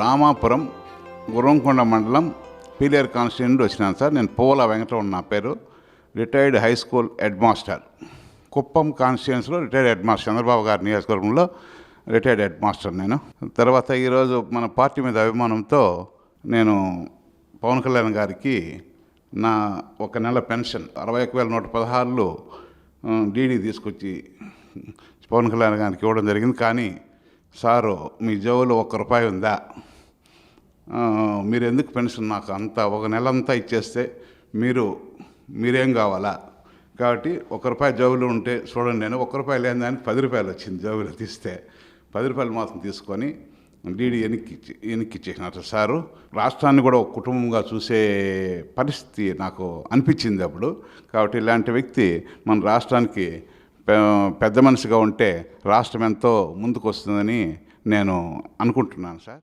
రామాపురం గుర్రంకొండ మండలం పీలేరు కాన్స్టిట్యూషన్ నుండి వచ్చినాను సార్. నేను పువ్వుల వెంకటరమణ నా పేరు. Retired high school head master. Kuppam కాన్స్టిట్యూన్స్లో రిటైర్డ్ హెడ్ మాస్టర్. చంద్రబాబు గారి నియోజకవర్గంలో రిటైర్డ్ హెడ్ మాస్టర్ నేను. తర్వాత ఈరోజు మన పార్టీ మీద అభిమానంతో నేను పవన్ కళ్యాణ్ గారికి నా ఒక నెల పెన్షన్ 61,116 డీడీ తీసుకొచ్చి పవన్ కళ్యాణ్ గారికి ఇవ్వడం జరిగింది. కానీ సారు, మీ జేబులో ₹1 ఉందా? మీరు ఎందుకు పెన్షన్ నాకు అంతా ఒక నెల అంతా ఇచ్చేస్తే మీరేం కావాలా? కాబట్టి ₹1 జేబులో ఉంటే చూడండి. నేను ₹1 లేని దానికి ₹10 వచ్చింది. జేబులో తీస్తే ₹10 మాత్రం తీసుకొని డీడీ వెనక్కి ఇచ్చేసినారు సారు. రాష్ట్రాన్ని కూడా ఒక కుటుంబంగా చూసే పరిస్థితి నాకు అనిపించింది అప్పుడు. కాబట్టి ఇలాంటి వ్యక్తి మన రాష్ట్రానికి పెద్ద మనిషిగా ఉంటే రాష్ట్రం ఎంతో ముందుకు వస్తుందని నేను అనుకుంటున్నాను సార్.